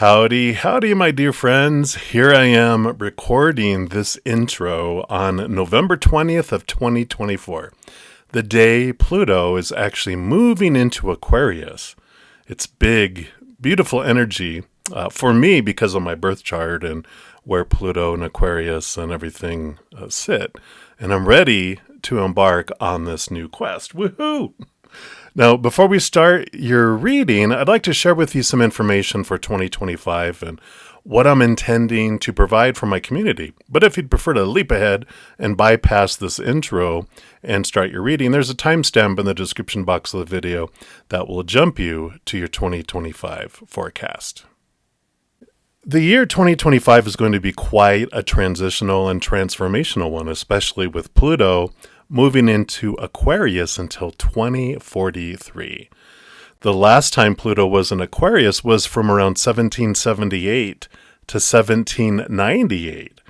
Howdy, howdy, my dear friends. Here I am recording this intro on November 20th of 2024, the day Pluto is actually moving into Aquarius. It's big, beautiful energy for me because of my birth chart and where Pluto and Aquarius and everything sit. And I'm ready to embark on this new quest. Woohoo! Now, before we start your reading, I'd like to share with you some information for 2025 and what I'm intending to provide for my community. But if you'd prefer to leap ahead and bypass this intro and start your reading, there's a timestamp in the description box of the video that will jump you to your 2025 forecast. The year 2025 is going to be quite a transitional and transformational one, especially with Pluto moving into Aquarius until 2043. The last time Pluto was in Aquarius was from around 1778 to 1798.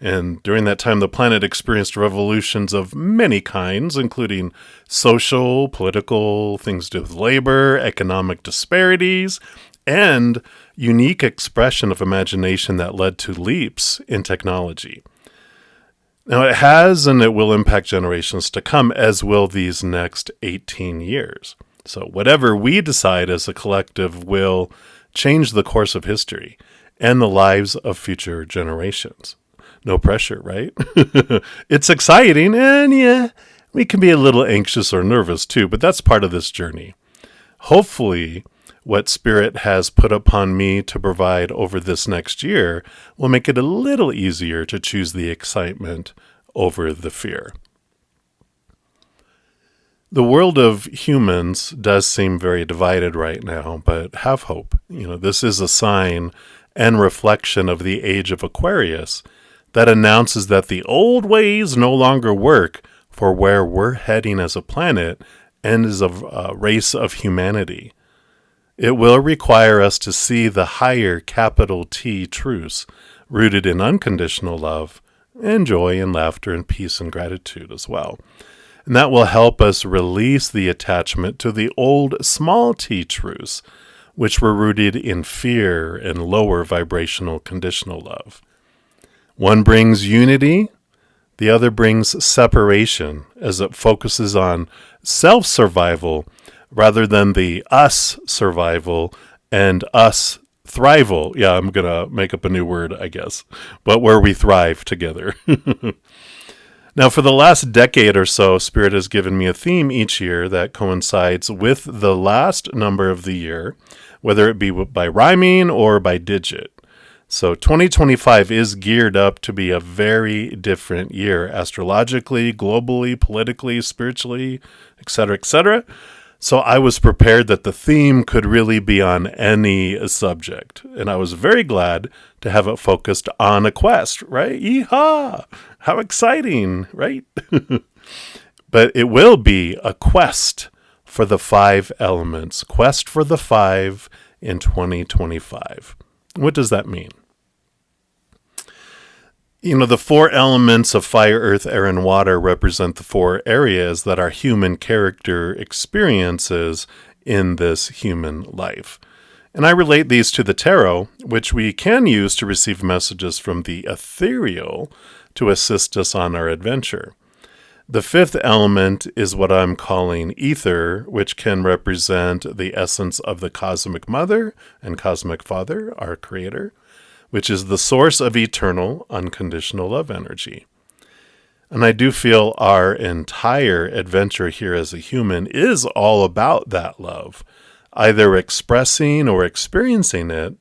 And during that time, the planet experienced revolutions of many kinds, including social, political, things to do with labor, economic disparities, and unique expression of imagination that led to leaps in technology. Now, it has and it will impact generations to come, as will these next 18 years. So whatever we decide as a collective will change the course of history and the lives of future generations. No pressure, right? It's exciting, and yeah, we can be a little anxious or nervous too, but that's part of this journey. Hopefully, what Spirit has put upon me to provide over this next year will make it a little easier to choose the excitement over the fear. The world of humans does seem very divided right now, but have hope. This is a sign and reflection of the age of Aquarius that announces that the old ways no longer work for where we're heading as a planet and as a race of humanity. It will require us to see the higher capital T truths rooted in unconditional love and joy and laughter and peace and gratitude as well. And that will help us release the attachment to the old small t truths, which were rooted in fear and lower vibrational conditional love. One brings unity, the other brings separation as it focuses on self-survival rather than the us survival and us thrival. Yeah, I'm going to make up a new word, I guess, but where we thrive together. Now, for the last decade or so, Spirit has given me a theme each year that coincides with the last number of the year, whether it be by rhyming or by digit. So 2025 is geared up to be a very different year, astrologically, globally, politically, spiritually, etc., etc. So I was prepared that the theme could really be on any subject. And I was very glad to have it focused on a quest, right? Yeehaw! How exciting, right? But it will be a quest for the 5 elements. Quest for the 5 in 2025. What does that mean? The 4 elements of fire, earth, air, and water represent the 4 areas that our human character experiences in this human life. And I relate these to the tarot, which we can use to receive messages from the ethereal to assist us on our adventure. The 5th element is what I'm calling ether, which can represent the essence of the cosmic mother and cosmic father, our creator, which is the source of eternal, unconditional love energy. And I do feel our entire adventure here as a human is all about that love, either expressing or experiencing it,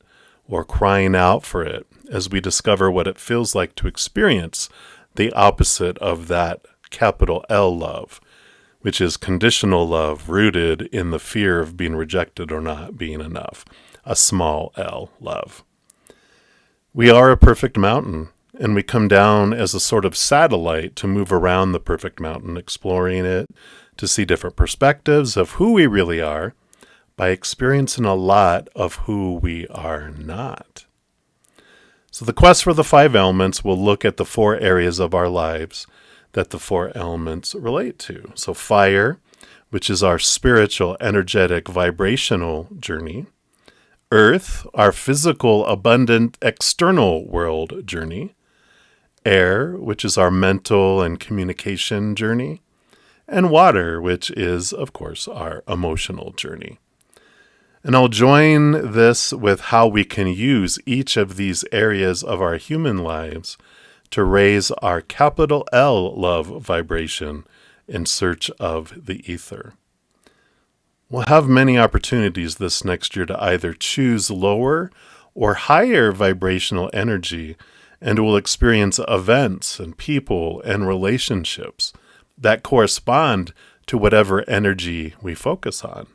or crying out for it as we discover what it feels like to experience the opposite of that capital L love, which is conditional love rooted in the fear of being rejected or not being enough, a small L love. We are a perfect mountain, and we come down as a sort of satellite to move around the perfect mountain, exploring it, to see different perspectives of who we really are by experiencing a lot of who we are not. So the quest for the 5 elements will look at the 4 areas of our lives that the 4 elements relate to. So fire, which is our spiritual, energetic, vibrational journey. Earth, our physical, abundant, external world journey. Air, which is our mental and communication journey. And water, which is, of course, our emotional journey. And I'll join this with how we can use each of these areas of our human lives to raise our capital L love vibration in search of the ether. We'll have many opportunities this next year to either choose lower or higher vibrational energy, and we'll experience events and people and relationships that correspond to whatever energy we focus on.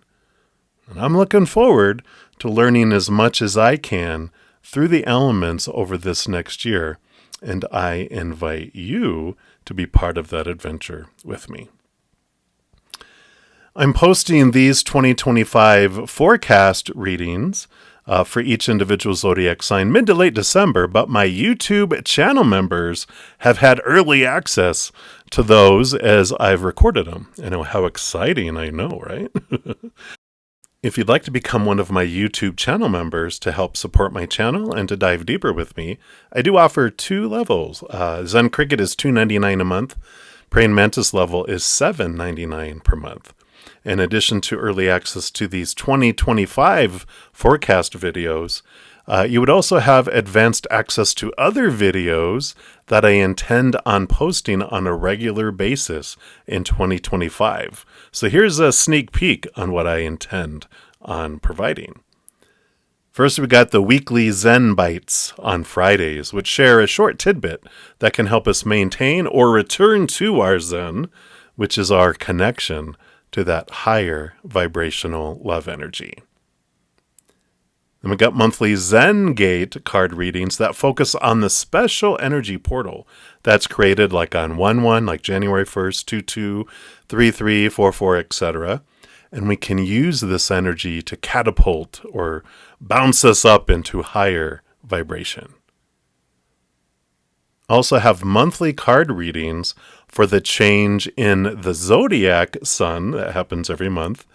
And I'm looking forward to learning as much as I can through the elements over this next year, and I invite you to be part of that adventure with me. I'm posting these 2025 forecast readings for each individual zodiac sign mid to late December, but my YouTube channel members have had early access to those as I've recorded them. I know how exciting, I know, right? If you'd like to become one of my YouTube channel members to help support my channel and to dive deeper with me, I do offer 2 levels. Zen Cricket is $2.99 a month. Praying Mantis level is $7.99 per month. In addition to early access to these 2025 forecast videos, you would also have advanced access to other videos that I intend on posting on a regular basis in 2025. So here's a sneak peek on what I intend on providing. First, we got the weekly Zen Bites on Fridays, which share a short tidbit that can help us maintain or return to our Zen, which is our connection to that higher vibrational love energy. Then we got monthly Zen Gate card readings that focus on the special energy portal that's created like on 1/1, like January 1st, 2/2, 3/3, 4/4, etc. And we can use this energy to catapult or bounce us up into higher vibration. Also have monthly card readings for the change in the zodiac sun that happens every month,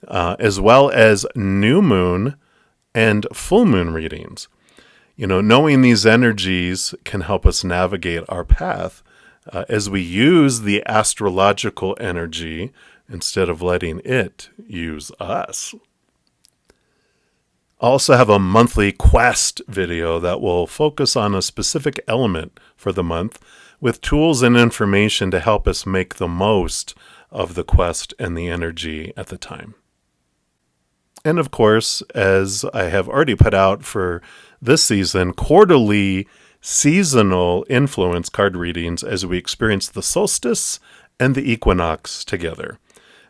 as well as new moon and full moon readings. Knowing these energies can help us navigate our path as we use the astrological energy instead of letting it use us. I also have a monthly quest video that will focus on a specific element for the month with tools and information to help us make the most of the quest and the energy at the time. And of course, as I have already put out for this season, quarterly seasonal influence card readings as we experience the solstice and the equinox together.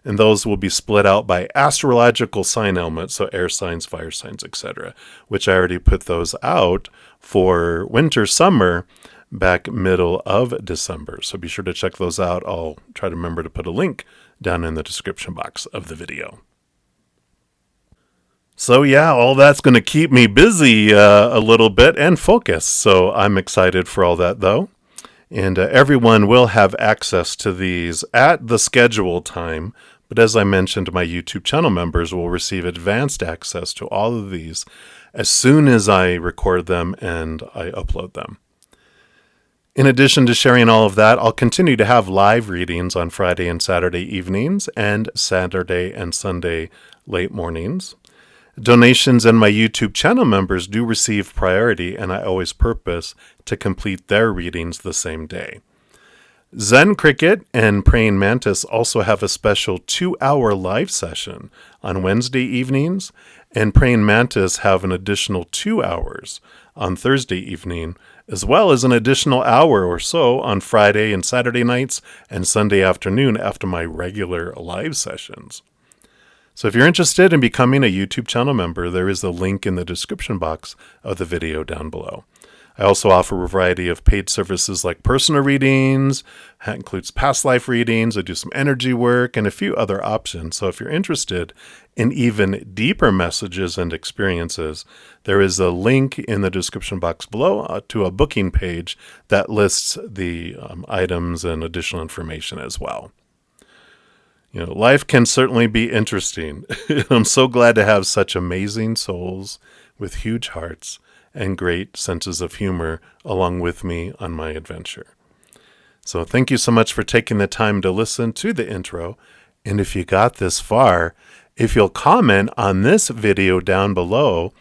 And those will be split out by astrological sign elements, so air signs, fire signs, etc., which I already put those out for winter, summer, back middle of December. So be sure to check those out. I'll try to remember to put a link down in the description box of the video. So yeah, all that's going to keep me busy a little bit and focused. So I'm excited for all that though. And everyone will have access to these at the scheduled time. But as I mentioned, my YouTube channel members will receive advanced access to all of these as soon as I record them and I upload them. In addition to sharing all of that, I'll continue to have live readings on Friday and Saturday evenings and Saturday and Sunday late mornings. Donations and my YouTube channel members do receive priority, and I always purpose to complete their readings the same day. Zen Cricket and Praying Mantis also have a special 2-hour live session on Wednesday evenings, and Praying Mantis have an additional 2 hours on Thursday evening, as well as an additional hour or so on Friday and Saturday nights and Sunday afternoon after my regular live sessions. So if you're interested in becoming a YouTube channel member, there is a link in the description box of the video down below. I also offer a variety of paid services like personal readings. That includes past life readings. I do some energy work and a few other options. So if you're interested in even deeper messages and experiences, there is a link in the description box below to a booking page that lists the items and additional information as well. Life can certainly be interesting. I'm so glad to have such amazing souls with huge hearts and great senses of humor along with me on my adventure. So thank you so much for taking the time to listen to the intro. And if you got this far, if you'll comment on this video down below,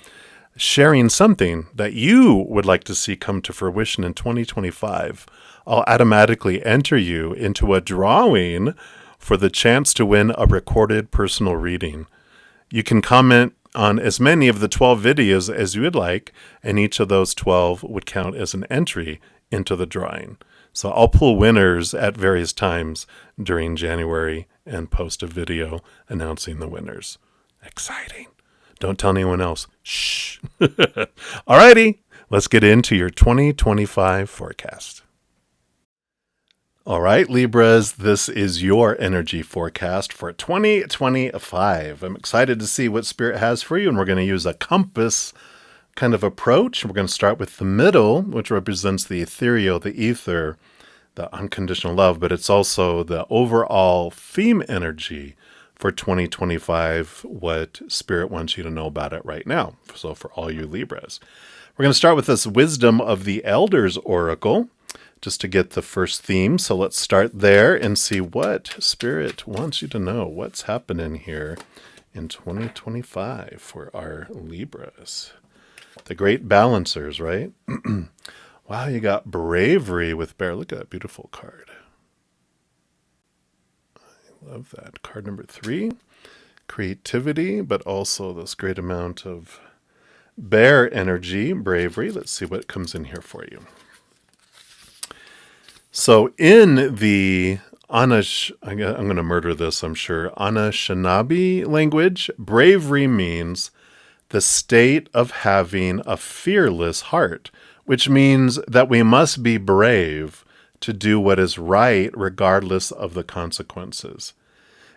sharing something that you would like to see come to fruition in 2025, I'll automatically enter you into a drawing for the chance to win a recorded personal reading. You can comment on as many of the 12 videos as you would like, and each of those 12 would count as an entry into the drawing. So I'll pull winners at various times during January and post a video announcing the winners. Exciting. Don't tell anyone else. Shh. Alrighty, let's get into your 2025 forecast. All right, Libras, this is your energy forecast for 2025. I'm excited to see what Spirit has for you, and we're going to use a compass kind of approach. We're going to start with the middle, which represents the ethereal, the ether, the unconditional love, but it's also the overall theme energy for 2025, what Spirit wants you to know about it right now. So for all you Libras, we're going to start with this Wisdom of the Elders Oracle, just to get the first theme. So let's start there and see what Spirit wants you to know. What's happening here in 2025 for our Libras? The great balancers, right? Wow, you got bravery with bear. Look at that beautiful card. I love that. Card number 3, creativity, but also this great amount of bear energy, bravery. Let's see what comes in here for you. So in the I'm going to murder this, I'm sure, Anishinaabe language, bravery means the state of having a fearless heart, which means that we must be brave to do what is right regardless of the consequences.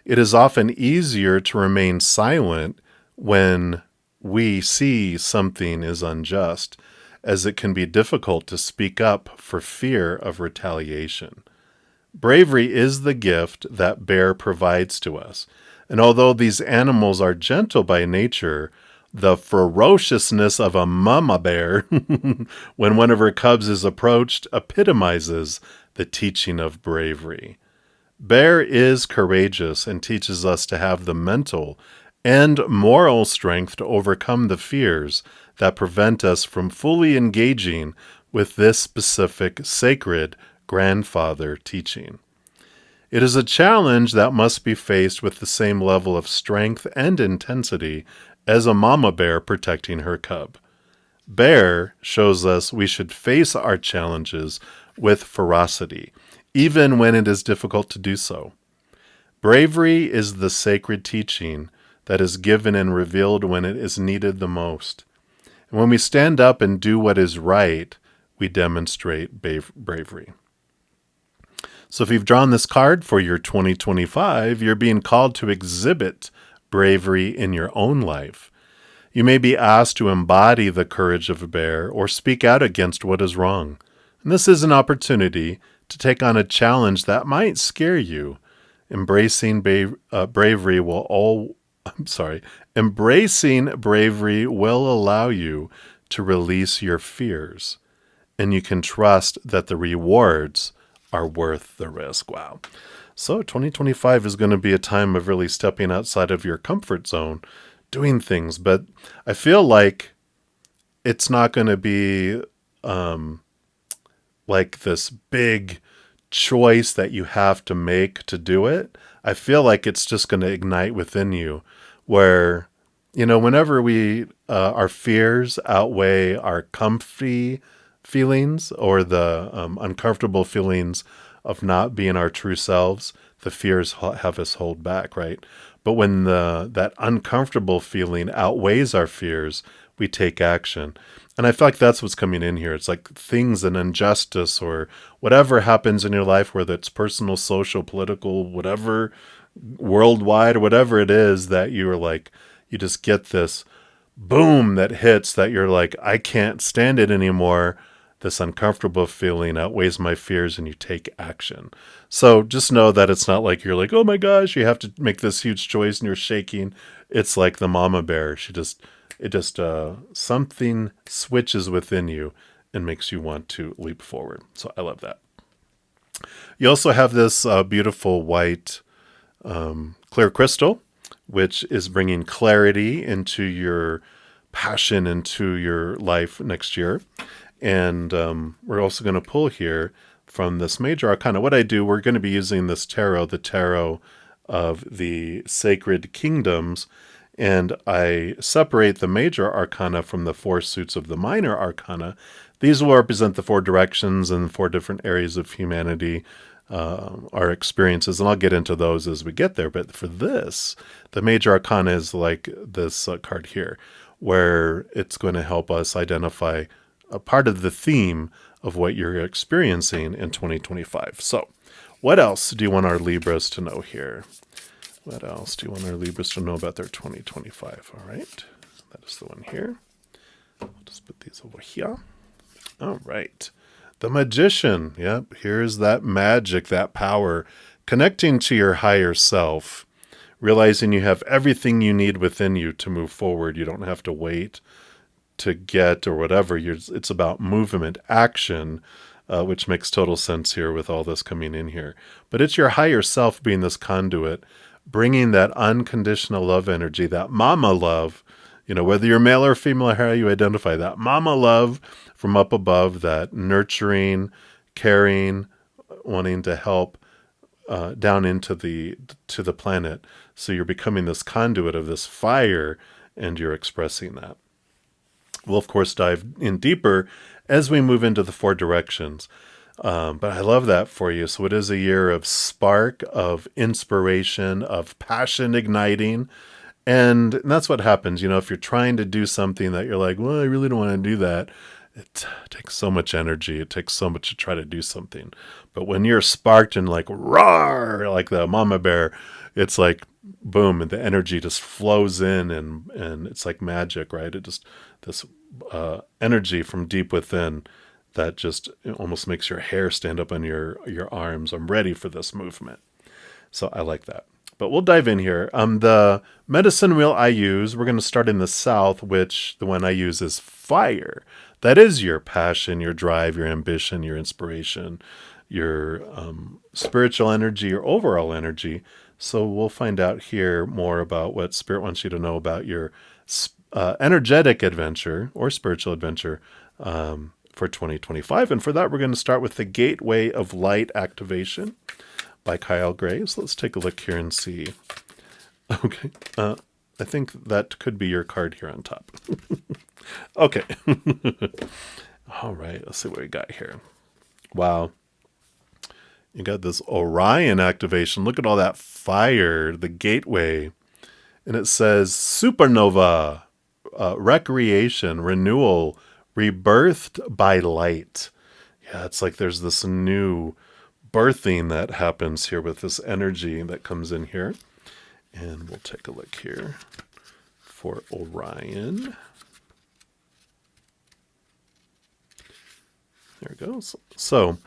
It is often easier to remain silent when we see something is unjust, as it can be difficult to speak up for fear of retaliation. Bravery is the gift that bear provides to us, and although these animals are gentle by nature, the ferociousness of a mama bear when one of her cubs is approached epitomizes the teaching of bravery. Bear is courageous and teaches us to have the mental and moral strength to overcome the fears that prevent us from fully engaging with this specific sacred grandfather teaching. It is a challenge that must be faced with the same level of strength and intensity as a mama bear protecting her cub. Bear shows us we should face our challenges with ferocity, even when it is difficult to do so. Bravery is the sacred teaching that is given and revealed when it is needed the most. And when we stand up and do what is right, we demonstrate bravery. So if you've drawn this card for your 2025, you're being called to exhibit bravery in your own life. You may be asked to embody the courage of a bear or speak out against what is wrong. And this is an opportunity to take on a challenge that might scare you. Embracing bravery will allow you to release your fears, and you can trust that the rewards are worth the risk. Wow. So 2025 is going to be a time of really stepping outside of your comfort zone, doing things, but I feel like it's not going to be like this big choice that you have to make to do it. I feel like it's just going to ignite within you where, whenever our fears outweigh our comfy feelings or the uncomfortable feelings of not being our true selves, the fears have us hold back, right? But when that uncomfortable feeling outweighs our fears, we take action. And I feel like that's what's coming in here. It's like things, an injustice or whatever happens in your life, whether it's personal, social, political, whatever, worldwide, or whatever it is that you're like, you just get this boom that hits that you're like, I can't stand it anymore. this uncomfortable feeling outweighs my fears, and you take action. So just know that it's not like you're like, oh my gosh, you have to make this huge choice and you're shaking. It's like the mama bear. Something switches within you and makes you want to leap forward. So I love that. You also have this beautiful white clear crystal, which is bringing clarity into your passion, into your life next year. And we're also going to pull here from this major arcana. What I do, we're going to be using this tarot, the tarot of the sacred kingdoms, and I separate the major arcana from the four suits of the minor arcana. These will represent the four directions and four different areas of humanity, our experiences, and I'll get into those as we get there. But for this, the major arcana is like this card here, where it's going to help us identify a part of the theme of what you're experiencing in 2025. So what else do you want our Libras to know here? What else do you want our Libras to know about their 2025? All right, that is the one here. I'll just put these over here. All right. The Magician. Yep, here's that magic, that power, connecting to your higher self, realizing you have everything you need within you to move forward. You don't have to wait to get or whatever. It's about movement, action, which makes total sense here with all this coming in here. But it's your higher self being this conduit, bringing that unconditional love energy, that mama love, whether you're male or female, how you identify that mama love from up above, that nurturing, caring, wanting to help down into the planet. So you're becoming this conduit of this fire, and you're expressing that. We'll, of course, dive in deeper as we move into the four directions. But I love that for you. So it is a year of spark, of inspiration, of passion igniting. And that's what happens. If you're trying to do something that you're like, well, I really don't want to do that. It takes so much energy. It takes so much to try to do something. But when you're sparked and like roar, like the mama bear, it's like boom, and the energy just flows in, and it's like magic, right? This energy from deep within that just almost makes your hair stand up on your arms. I'm ready for this movement. So I like that. But we'll dive in here. The medicine wheel I use, we're going to start in the south, which the one I use is fire. That is your passion, your drive, your ambition, your inspiration, your spiritual energy, your overall energy. So we'll find out here more about what Spirit wants you to know about your energetic adventure or spiritual adventure for 2025. And for that, we're going to start with the Gateway of Light Activation by Kyle Gray. So let's take a look here and see. Okay. I think that could be your card here on top. Okay. All right. Let's see what we got here. Wow. You got this Orion activation. Look at all that fire, the gateway. And it says supernova, recreation, renewal, rebirthed by light. Yeah, it's like there's this new birthing that happens here with this energy that comes in here. And we'll take a look here for Orion. There it goes. So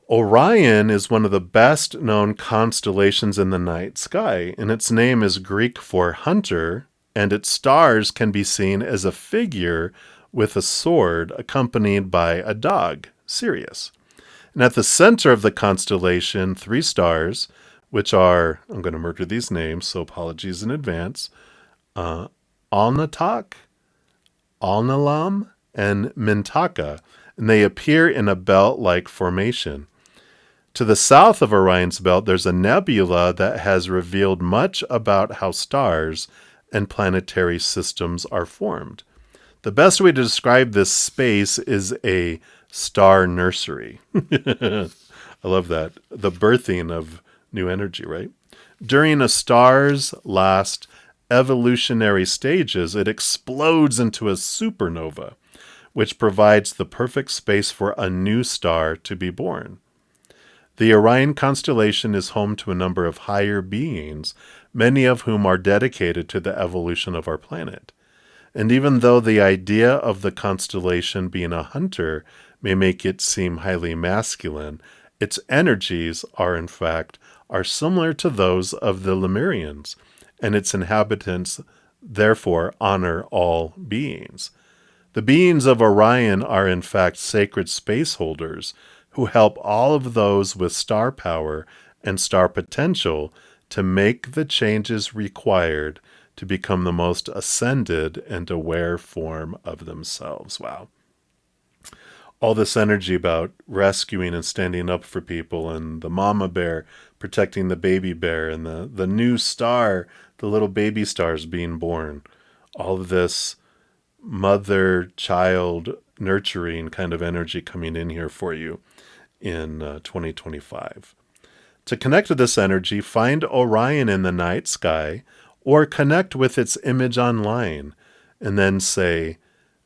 Orion is one of the best known constellations in the night sky, and its name is Greek for hunter, and its stars can be seen as a figure with a sword accompanied by a dog, Sirius. And at the center of the constellation, 3 stars, which are, I'm going to murder these names, so apologies in advance, Alnatak, Alnilam, and Mintaka, and they appear in a belt-like formation. To the south of Orion's belt, there's a nebula that has revealed much about how stars and planetary systems are formed. The best way to describe this space is a star nursery. I love that. The birthing of new energy, right? During a star's last evolutionary stages, it explodes into a supernova, which provides the perfect space for a new star to be born. The Orion constellation is home to a number of higher beings, many of whom are dedicated to the evolution of our planet. And even though the idea of the constellation being a hunter may make it seem highly masculine, its energies are similar to those of the Lemurians, and its inhabitants therefore honor all beings. The beings of Orion are in fact sacred space holders who help all of those with star power and star potential to make the changes required to become the most ascended and aware form of themselves. Wow. All this energy about rescuing and standing up for people, and the mama bear protecting the baby bear, and the new star, the little baby stars being born. All of this mother-child nurturing kind of energy coming in here for you in 2025. To connect to this energy, find Orion in the night sky or connect with its image online, and then say,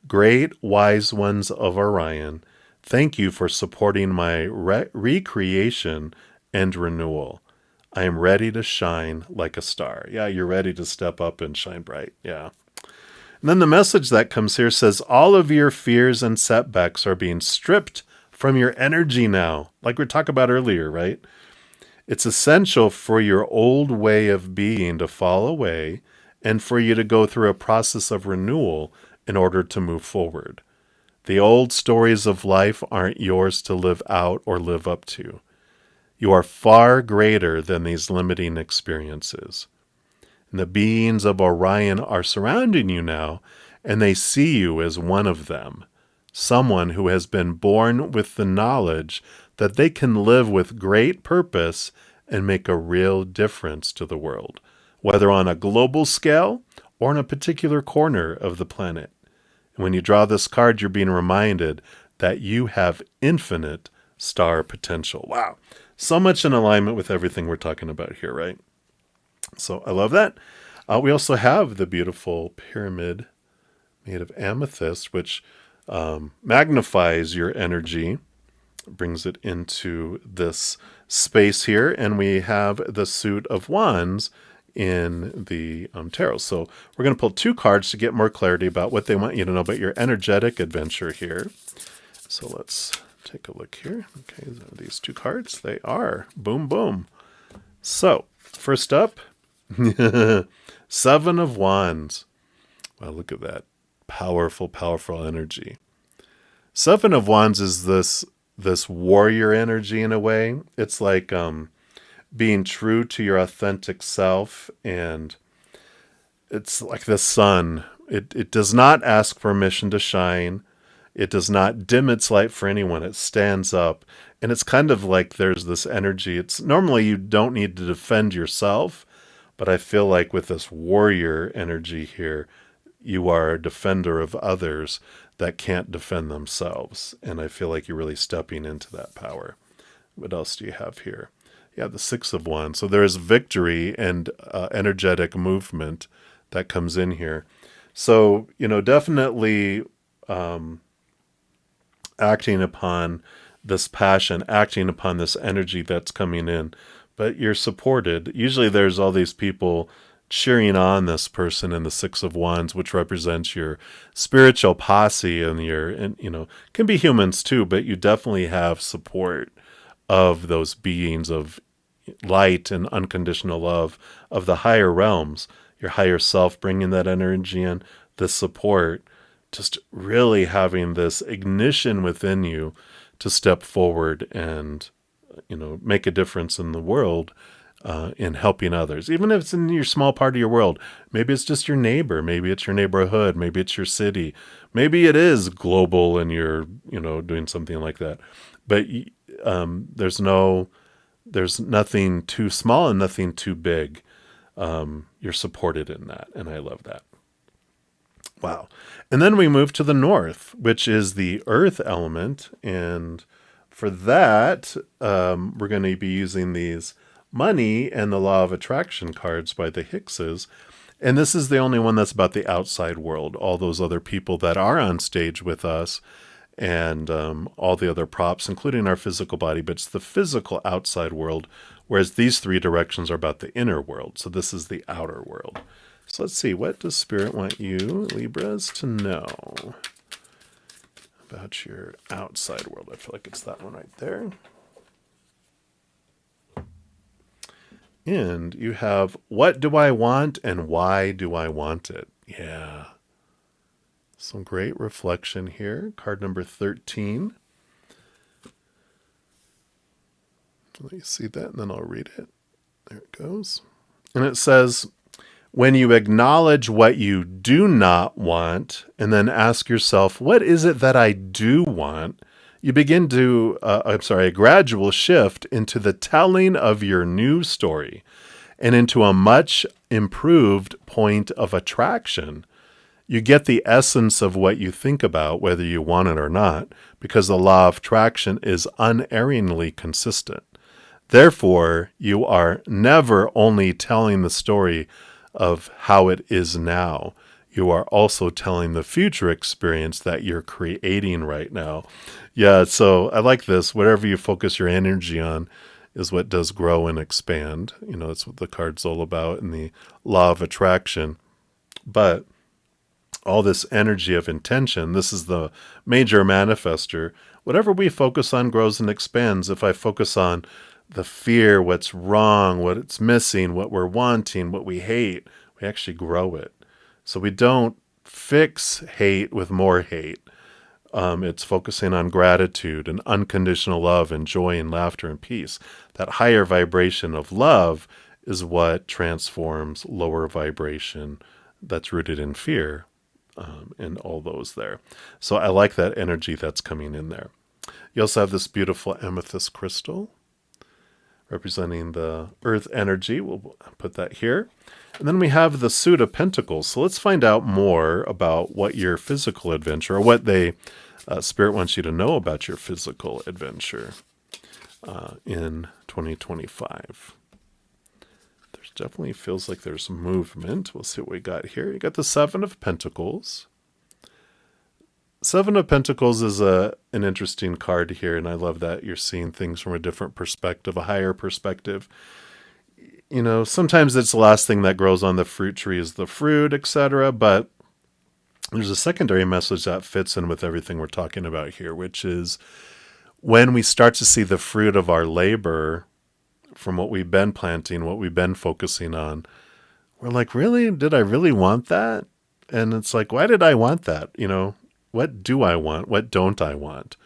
"Great wise ones of Orion, thank you for supporting my recreation and renewal. I am ready to shine like a star." Yeah, you're ready to step up and shine bright. Yeah. And then the message that comes here says, all of your fears and setbacks are being stripped from your energy now, like we talked about earlier, right? It's essential for your old way of being to fall away and for you to go through a process of renewal in order to move forward. The old stories of life aren't yours to live out or live up to. You are far greater than these limiting experiences. And the beings of Orion are surrounding you now, and they see you as one of them, someone who has been born with the knowledge that they can live with great purpose and make a real difference to the world, whether on a global scale or in a particular corner of the planet. And when you draw this card, you're being reminded that you have infinite star potential. Wow. So much in alignment with everything we're talking about here, right? So I love that. We also have the beautiful pyramid made of amethyst, which magnifies your energy, brings it into this space here. And we have the suit of wands in the tarot. So we're going to pull two cards to get more clarity about what they want you to know about your energetic adventure here. So let's take a look here. Okay, these two cards, they are boom, boom. So first up, Seven of Wands. Wow, look at that. Powerful, powerful energy. Seven of Wands is this warrior energy in a way. It's like being true to your authentic self, and it's like the sun. It does not ask permission to shine. It does not dim its light for anyone. It stands up, and it's kind of like there's this energy. It's normally you don't need to defend yourself, but I feel like with this warrior energy here, you are a defender of others that can't defend themselves. And I feel like you're really stepping into that power. What else do you have here? Yeah, the Six of Wands. So there is victory and energetic movement that comes in here. So, definitely acting upon this passion, acting upon this energy that's coming in. But you're supported. Usually there's all these people cheering on this person in the Six of Wands, which represents your spiritual posse and can be humans too, but you definitely have support of those beings of light and unconditional love of the higher realms, your higher self, bringing that energy in, the support, just really having this ignition within you to step forward and make a difference in the world, in helping others, even if it's in your small part of your world. Maybe it's just your neighbor, maybe it's your neighborhood, maybe it's your city, maybe it is global and you're doing something like that. But there's nothing too small and nothing too big. You're supported in that, and I love that. Wow. And then we move to the north, which is the earth element, and for that, we're going to be using these money and the law of attraction cards by the Hickses. And this is the only one that's about the outside world. All those other people that are on stage with us and all the other props, including our physical body, but it's the physical outside world, whereas these three directions are about the inner world. So this is the outer world. So let's see, what does Spirit want you, Libras, to know about your outside world? I feel like it's that one right there. And you have, what do I want and why do I want it? Yeah. Some great reflection here. Card number 13. Let me see that and then I'll read it. There it goes. And it says, when you acknowledge what you do not want and then ask yourself, what is it that I do want? You begin to, a gradual shift into the telling of your new story and into a much improved point of attraction. You get the essence of what you think about, whether you want it or not, because the law of attraction is unerringly consistent. Therefore, you are never only telling the story of how it is now. You are also telling the future experience that you're creating right now. Yeah, so I like this. Whatever you focus your energy on is what does grow and expand. You know, that's what the card's all about in the law of attraction. But all this energy of intention, this is the major manifester. Whatever we focus on grows and expands. If I focus on the fear, what's wrong, what it's missing, what we're wanting, what we hate, we actually grow it. So we don't fix hate with more hate. It's focusing on gratitude and unconditional love and joy and laughter and peace. That higher vibration of love is what transforms lower vibration that's rooted in fear, and all those there. So I like that energy that's coming in there. You also have this beautiful amethyst crystal representing the earth energy. We'll put that here. And then we have the suit of pentacles. So let's find out more about what your physical adventure, or what they Spirit wants you to know about your physical adventure in 2025. There's definitely feels like there's movement. We'll see what we got here. You got the Seven of Pentacles. Seven of Pentacles is an interesting card here, and I love that you're seeing things from a different perspective, a higher perspective. You know, sometimes it's the last thing that grows on the fruit tree is the fruit, etc., but there's a secondary message that fits in with everything we're talking about here, which is when we start to see the fruit of our labor from what we've been planting, what we've been focusing on, we're like, really? Did I really want that? And it's like, why did I want that? You know, what do I want? What don't I want?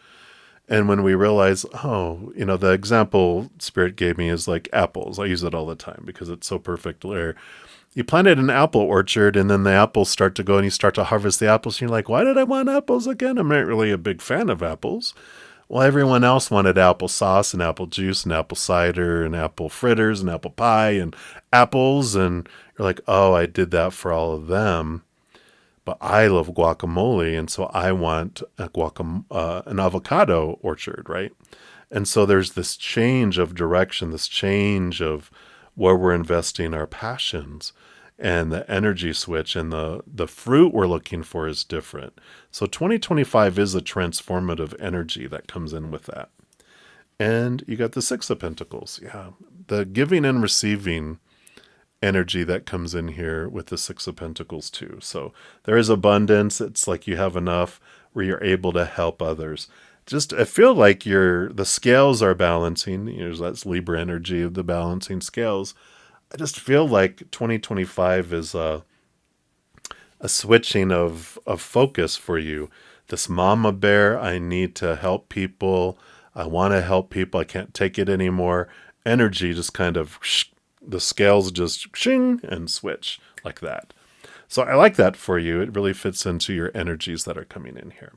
And when we realize, oh, you know, the example Spirit gave me is like apples. I use it all the time because it's so perfect. Where you planted an apple orchard and then the apples start to go and you start to harvest the apples. And you're like, why did I want apples again? I'm not really a big fan of apples. Well, everyone else wanted applesauce and apple juice and apple cider and apple fritters and apple pie and apples. And you're like, oh, I did that for all of them. But I love guacamole, and so I want an avocado orchard, right? And so there's this change of direction, this change of where we're investing our passions, and the energy switch and the fruit we're looking for is different. So 2025 is a transformative energy that comes in with that. And you got the Six of Pentacles. Yeah, the giving and receiving energy that comes in here with the Six of Pentacles too. So there is abundance. It's like you have enough where you're able to help others. Just I feel like the scales are balancing. You know, that's Libra energy of the balancing scales. I just feel like 2025 is a switching of focus for you. This mama bear, I need to help people. I want to help people. I can't take it anymore. Energy just kind of the scales just shing and switch like that. So I like that for you. It really fits into your energies that are coming in here.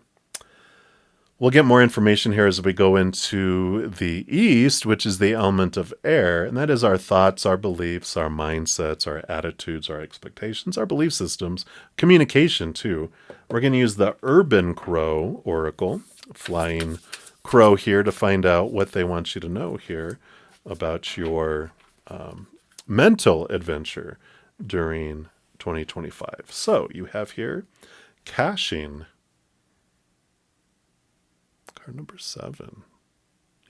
We'll get more information here as we go into the East, which is the element of air, and that is our thoughts, our beliefs, our mindsets, our attitudes, our expectations, our belief systems, communication too. We're going to use the Urban Crow Oracle, flying crow here, to find out what they want you to know here about your mental adventure during 2025. So you have here caching. Card number 7.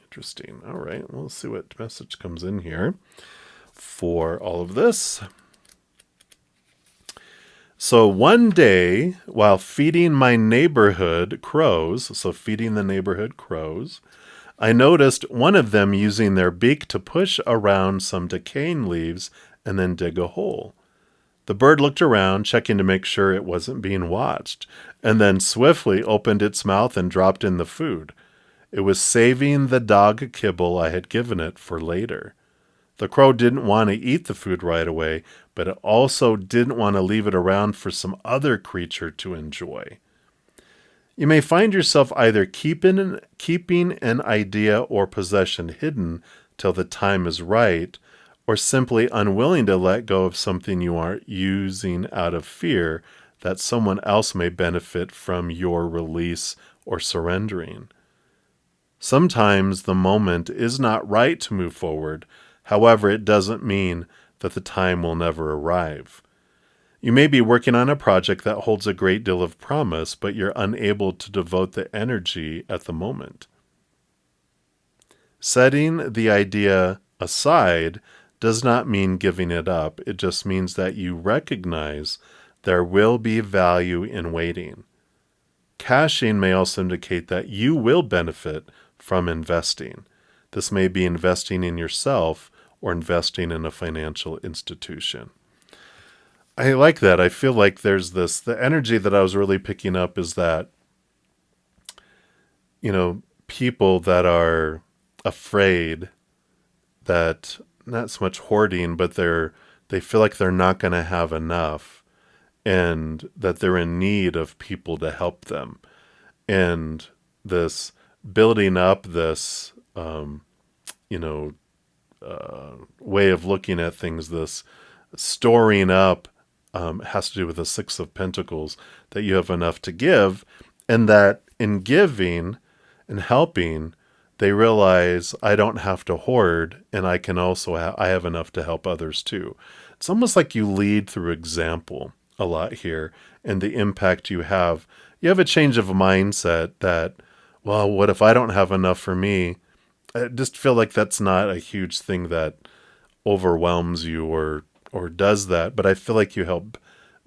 Interesting. All right. We'll see what message comes in here for all of this. So one day, while feeding my neighborhood crows, so feeding the neighborhood crows, I noticed one of them using their beak to push around some decaying leaves and then dig a hole. The bird looked around, checking to make sure it wasn't being watched, and then swiftly opened its mouth and dropped in the food. It was saving the dog kibble I had given it for later. The crow didn't want to eat the food right away, but it also didn't want to leave it around for some other creature to enjoy. You may find yourself either keeping an idea or possession hidden till the time is right, or simply unwilling to let go of something you aren't using out of fear that someone else may benefit from your release or surrendering. Sometimes the moment is not right to move forward. However, it doesn't mean that the time will never arrive. You may be working on a project that holds a great deal of promise, but you're unable to devote the energy at the moment. Setting the idea aside does not mean giving it up. It just means that you recognize there will be value in waiting. Caching may also indicate that you will benefit from investing. This may be investing in yourself or investing in a financial institution. I like that. I feel like there's the energy that I was really picking up is that, people that are afraid that not so much hoarding, but they feel like they're not going to have enough and that they're in need of people to help them. And this building up this, way of looking at things, this storing up, has to do with the Six of Pentacles, that you have enough to give, and that in giving and helping, they realize I don't have to hoard, and I can also I have enough to help others too. It's almost like you lead through example a lot here, and the impact you have. You have a change of mindset that, well, what if I don't have enough for me? I just feel like that's not a huge thing that overwhelms you or does that, but I feel like you help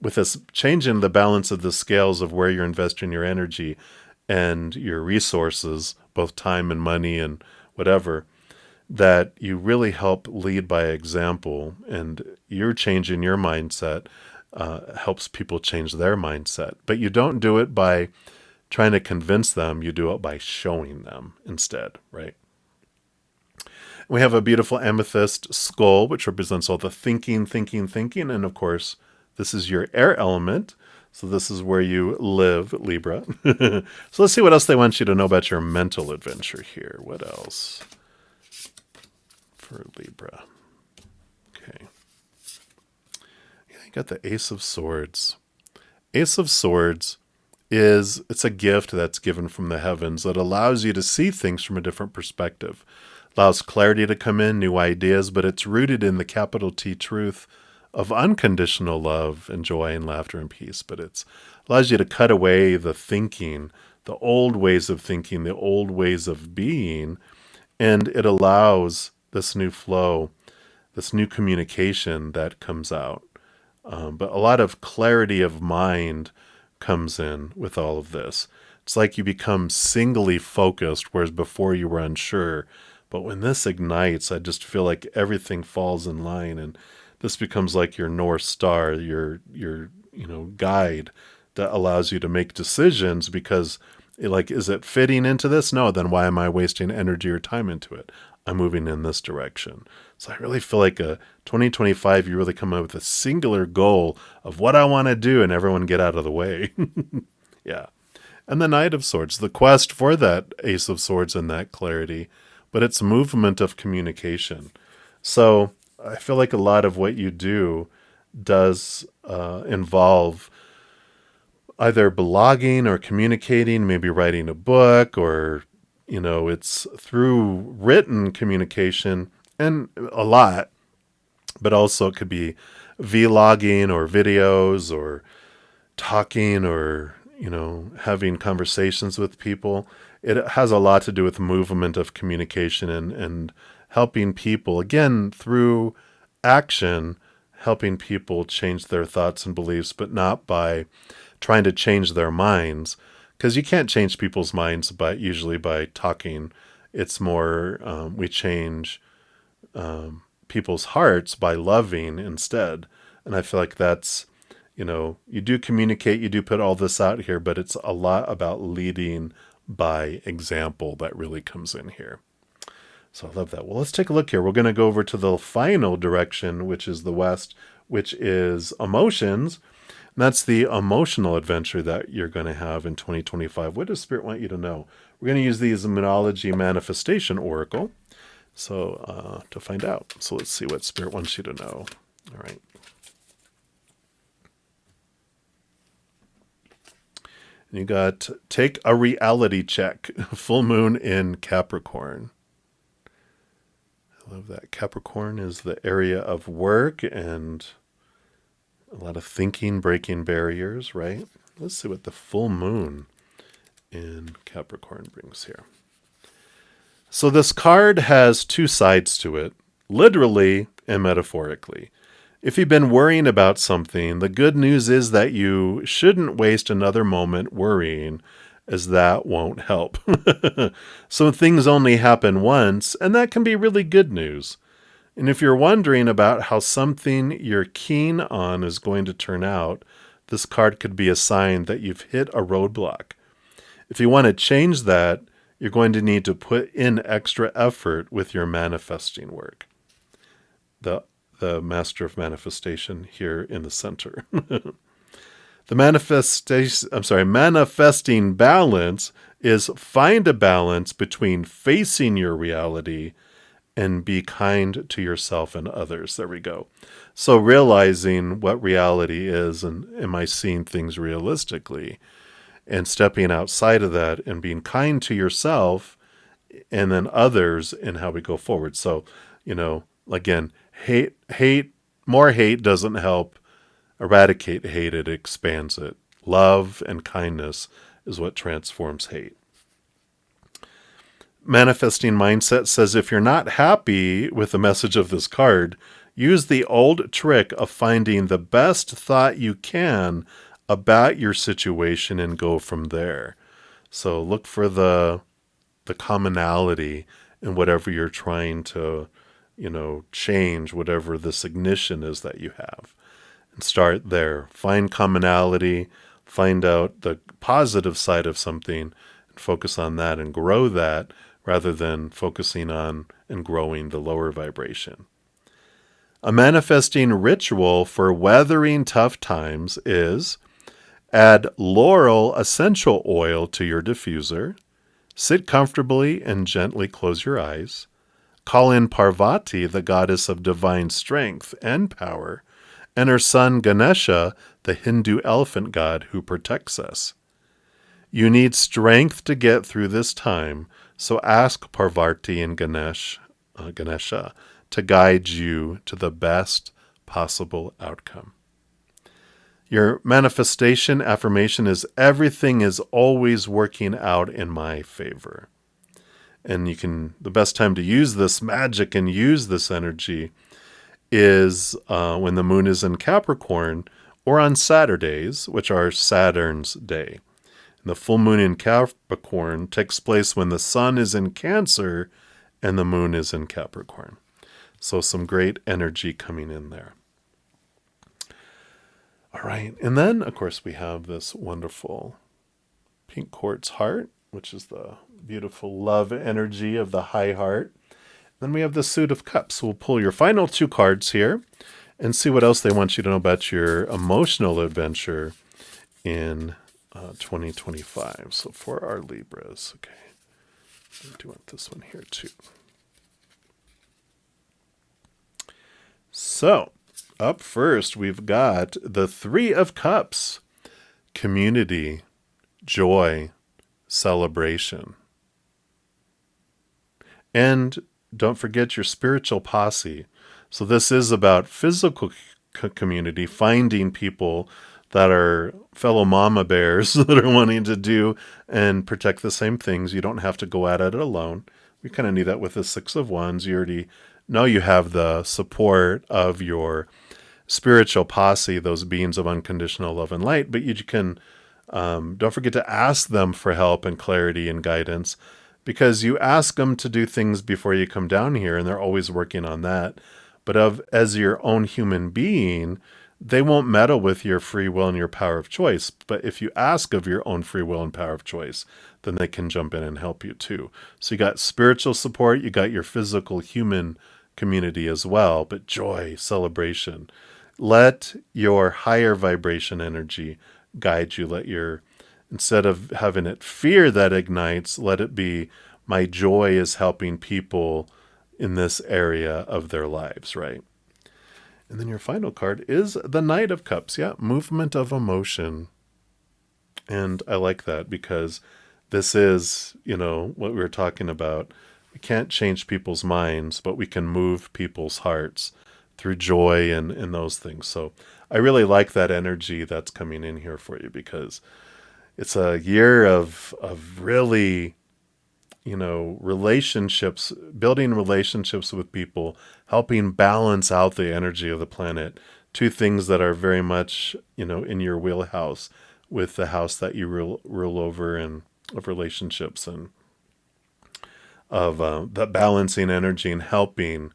with this change in the balance of the scales of where you're investing your energy and your resources, both time and money and whatever, that you really help lead by example, and you're changing your mindset, helps people change their mindset. But you don't do it by trying to convince them, you do it by showing them instead, right? We have a beautiful amethyst skull, which represents all the thinking. And of course, this is your air element. So this is where you live, Libra. So let's see what else they want you to know about your mental adventure here. What else for Libra? Okay. Yeah, you got the Ace of Swords. Ace of Swords it's a gift that's given from the heavens that allows you to see things from a different perspective. Allows clarity to come in, new ideas, but it's rooted in the capital T truth of unconditional love and joy and laughter and peace. But it allows you to cut away the thinking, the old ways of thinking, the old ways of being, and it allows this new flow, this new communication that comes out. But a lot of clarity of mind comes in with all of this. It's like you become singly focused, whereas before you were unsure. But when this ignites, I just feel like everything falls in line, and this becomes like your North Star, your guide that allows you to make decisions because, is it fitting into this? No, then why am I wasting energy or time into it? I'm moving in this direction. So I really feel like 2025, you really come up with a singular goal of what I want to do, and everyone get out of the way. Yeah. And the Knight of Swords, the quest for that Ace of Swords and that clarity, but it's movement of communication. So I feel like a lot of what you do does involve either blogging or communicating, maybe writing a book, or, it's through written communication, and a lot, but also it could be vlogging or videos or talking or, having conversations with people. It has a lot to do with movement of communication and helping people, again, through action, helping people change their thoughts and beliefs, but not by trying to change their minds, because you can't change people's minds usually by talking. It's more we change people's hearts by loving instead. And I feel like that's, you do communicate, you do put all this out here, but it's a lot about leading by example that really comes in here. So I love that. Well, let's take a look here. We're going to go over to the final direction, which is the west, which is emotions. And that's the emotional adventure that you're going to have in 2025. What does Spirit want you to know? We're going to use the Numerology Manifestation Oracle to find out. So let's see what Spirit wants you to know. All right. And you got take a reality check. Full moon in Capricorn. I love that. Capricorn is the area of work and a lot of thinking, breaking barriers, right? Let's see what the full moon in Capricorn brings here. So this card has two sides to it, literally and metaphorically. If you've been worrying about something, the good news is that you shouldn't waste another moment worrying, as that won't help. So things only happen once, and that can be really good news. And if you're wondering about how something you're keen on is going to turn out, this card could be a sign that you've hit a roadblock. If you want to change that, you're going to need to put in extra effort with your manifesting work. The Master of Manifestation here in the center. The manifesting balance is find a balance between facing your reality and be kind to yourself and others. There we go. So realizing what reality is and am I seeing things realistically, and stepping outside of that and being kind to yourself and then others in how we go forward. So, again, more hate doesn't help eradicate hate, it expands it. Love and kindness is what transforms hate. Manifesting mindset says if you're not happy with the message of this card, use the old trick of finding the best thought you can about your situation and go from there. So look for the commonality in whatever you're trying to, change, whatever this ignition is that you have. And start there. Find commonality, find out the positive side of something, and focus on that and grow that rather than focusing on and growing the lower vibration. A manifesting ritual for weathering tough times is add laurel essential oil to your diffuser, sit comfortably and gently close your eyes, call in Parvati, the goddess of divine strength and power, and her son Ganesha, the Hindu elephant god who protects us. You need strength to get through this time, so ask Parvati and Ganesha to guide you to the best possible outcome. Your manifestation affirmation is everything is always working out in my favor. And the best time to use this magic and use this energy is when the moon is in Capricorn or on Saturdays, which are Saturn's day. And the full moon in Capricorn takes place when the sun is in Cancer and the moon is in Capricorn. So some great energy coming in there. All right. And then, of course, we have this wonderful pink quartz heart, which is the beautiful love energy of the high heart. Then we have the Suit of Cups. We'll pull your final two cards here and see what else they want you to know about your emotional adventure in 2025. So for our Libras, okay. I do want this one here too. So up first, we've got the Three of Cups, community, joy, celebration. And don't forget your spiritual posse. So this is about physical community, finding people that are fellow mama bears that are wanting to do and protect the same things. You don't have to go at it alone. We kind of need that with the Six of Wands. You already know you have the support of your spiritual posse, those beings of unconditional love and light, but you can, don't forget to ask them for help and clarity and guidance, because you ask them to do things before you come down here, and they're always working on that. But as your own human being, they won't meddle with your free will and your power of choice. But if you ask of your own free will and power of choice, then they can jump in and help you too. So you got spiritual support, you got your physical human community as well, but joy, celebration. Let your higher vibration energy guide you. Instead of having it fear that ignites, let it be, my joy is helping people in this area of their lives, right? And then your final card is the Knight of Cups. Yeah, movement of emotion. And I like that because this is, what we were talking about. We can't change people's minds, but we can move people's hearts through joy and those things. So I really like that energy that's coming in here for you, because it's a year of really, relationships, building relationships with people, helping balance out the energy of the planet. Two things that are very much, in your wheelhouse with the house that you rule over, and of relationships and of the balancing energy and helping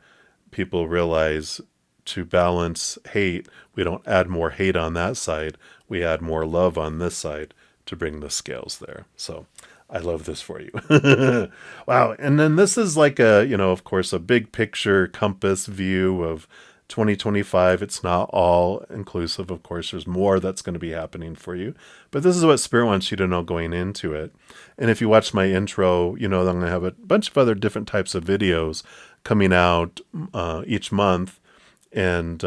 people realize to balance hate. We don't add more hate on that side. We add more love on this side to bring the scales there. So I love this for you. Wow. And then this is like of course, a big picture compass view of 2025. It's not all inclusive. Of course, there's more that's going to be happening for you, but this is what Spirit wants you to know going into it. And if you watch my intro, I'm going to have a bunch of other different types of videos coming out each month. And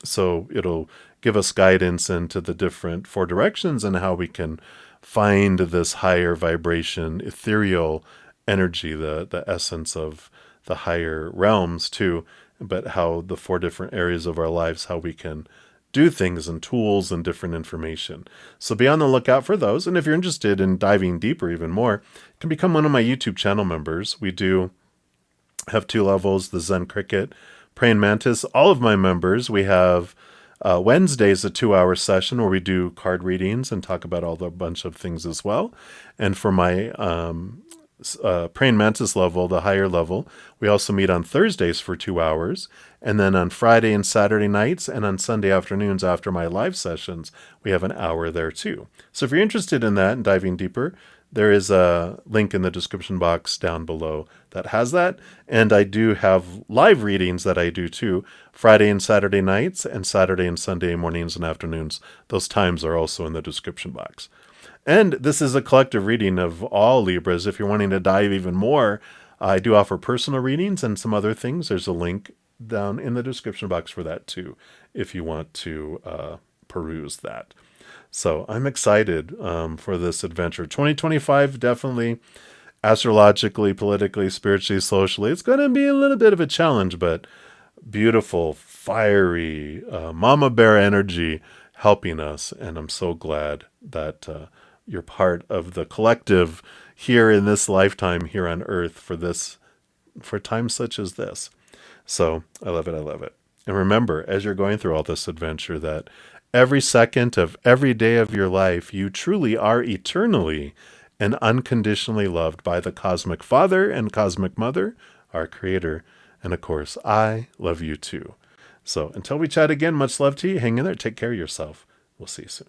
so it'll give us guidance into the different four directions and how we can find this higher vibration, ethereal energy, the essence of the higher realms too, but how the four different areas of our lives, how we can do things and tools and different information. So be on the lookout for those. And if you're interested in diving deeper even more, you can become one of my YouTube channel members. We do have 2 levels, the Zen Cricket, Praying Mantis. All of my members, we have Wednesday's a 2-hour session where we do card readings and talk about all the bunch of things as well. And for my Praying Mantis level, the higher level, we also meet on Thursdays for 2 hours. And then on Friday and Saturday nights and on Sunday afternoons after my live sessions, we have an hour there too. So if you're interested in that and diving deeper, there is a link in the description box down below that has that. And I do have live readings that I do too, Friday and Saturday nights and Saturday and Sunday mornings and afternoons. Those times are also in the description box. And this is a collective reading of all Libras. If you're wanting to dive even more, I do offer personal readings and some other things. There's a link down in the description box for that too, if you want to peruse that. So I'm excited for this adventure. 2025, definitely astrologically, politically, spiritually, socially. It's going to be a little bit of a challenge, but beautiful, fiery, mama bear energy helping us. And I'm so glad that you're part of the collective here in this lifetime here on Earth for times such as this. So I love it. I love it. And remember, as you're going through all this adventure, that every second of every day of your life, you truly are eternally and unconditionally loved by the Cosmic Father and Cosmic Mother, our Creator. And of course, I love you too. So until we chat again, much love to you. Hang in there. Take care of yourself. We'll see you soon.